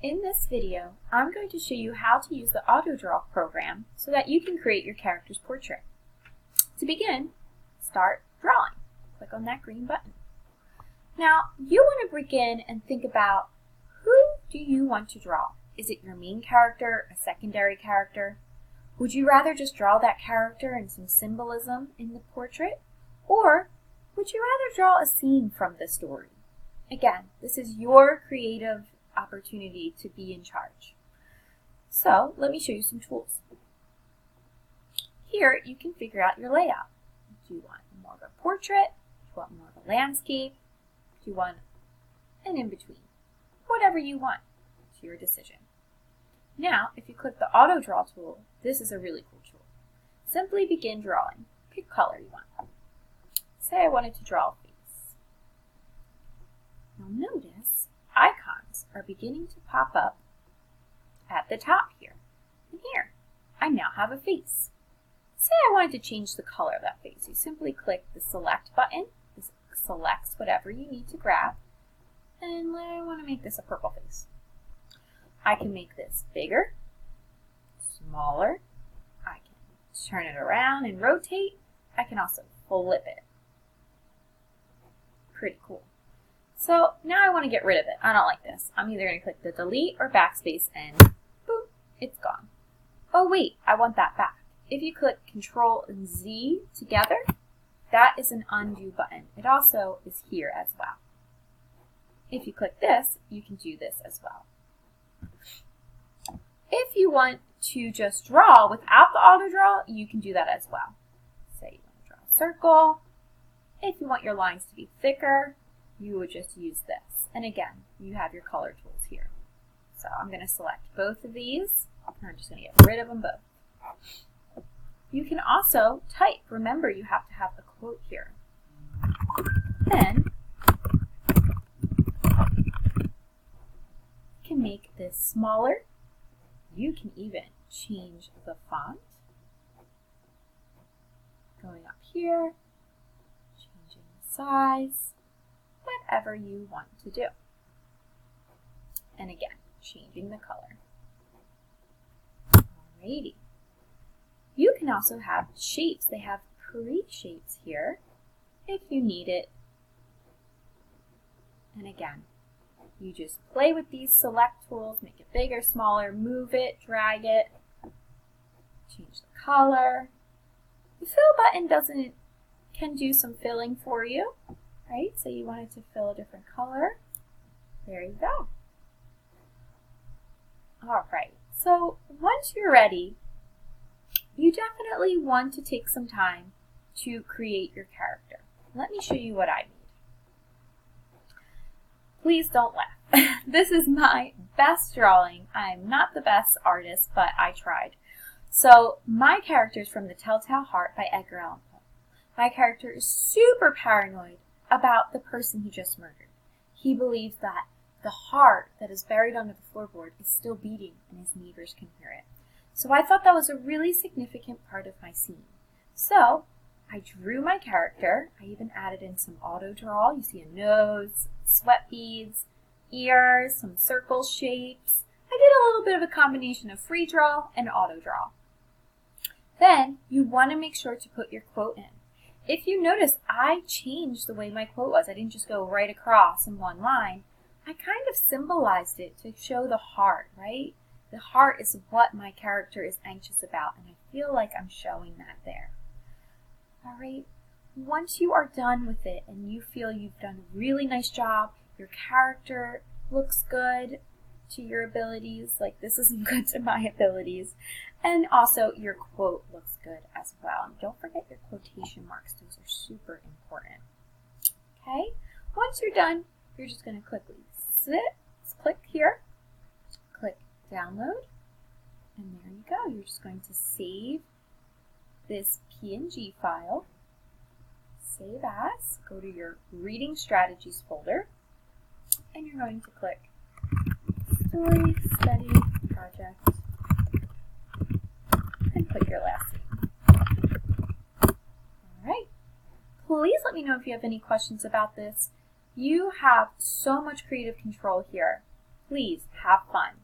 In this video, I'm going to show you how to use the AutoDraw program so that you can create your character's portrait. To begin, start drawing. Click on that green button. Now, you want to begin and think about who do you want to draw? Is it your main character, a secondary character? Would you rather just draw that character and some symbolism in the portrait? Or would you rather draw a scene from the story? Again, this is your creative opportunity to be in charge. So let me show you some tools. Here you can figure out your layout. Do you want more of a portrait? Do you want more of a landscape? Do you want an in-between? Whatever you want. It's your decision. Now, if you click the Auto Draw tool, this is a really cool tool. Simply begin drawing. Pick color you want. Say I wanted to draw a face. Now notice icons are beginning to pop up at the top here and here. I now have a face. Say I wanted to change the color of that face. You simply click the select button. This selects whatever you need to grab. And I want to make this a purple face. I can make this bigger, smaller. I can turn it around and rotate. I can also flip it. Pretty cool. So now I want to get rid of it. I don't like this. I'm either going to click the delete or backspace and boom, it's gone. Oh wait, I want that back. If you click Control and Z together, that is an undo button. It also is here as well. If you click this, you can do this as well. If you want to just draw without the auto draw, you can do that as well. Say you want to draw a circle. If you want your lines to be thicker, you would just use this. And again, you have your color tools here. So I'm going to select both of these. I'm just going to get rid of them both. You can also type. Remember, you have to have a quote here. Then you can make this smaller. You can even change the font. Going up here, changing the size. Whatever you want to do. And again, changing the color. Alrighty. You can also have shapes. They have pre-shapes here if you need it. And again, you just play with these select tools, make it bigger, smaller, move it, drag it, change the color. The fill button can do some filling for you. Right, so you wanted to fill a different color. There you go. All right, so once you're ready, you definitely want to take some time to create your character. Let me show you what I made. Please don't laugh. This is my best drawing. I'm not the best artist, but I tried. So my character is from The Telltale Heart by Edgar Allan Poe. My character is super paranoid about the person he just murdered. He believes that the heart that is buried under the floorboard is still beating and his neighbors can hear it. So I thought that was a really significant part of my scene. So I drew my character. I even added in some auto draw. You see a nose, sweat beads, ears, some circle shapes. I did a little bit of a combination of free draw and auto draw. Then you want to make sure to put your quote in. If you notice, I changed the way my quote was. I didn't just go right across in one line. I kind of symbolized it to show the heart, right? The heart is what my character is anxious about, and I feel like I'm showing that there. All right, once you are done with it and you feel you've done a really nice job, your character looks good to your abilities, like this isn't good to my abilities, and also your quote looks good as well. And don't forget your quotation marks, those are super important. Okay, once you're done, you're just going to click here, click download, and there you go. You're just going to save this PNG file, save as, go to your Reading Strategies folder, and you're going to click Story Study Project and put your last name. All right. Please let me know if you have any questions about this. You have so much creative control here. please have fun.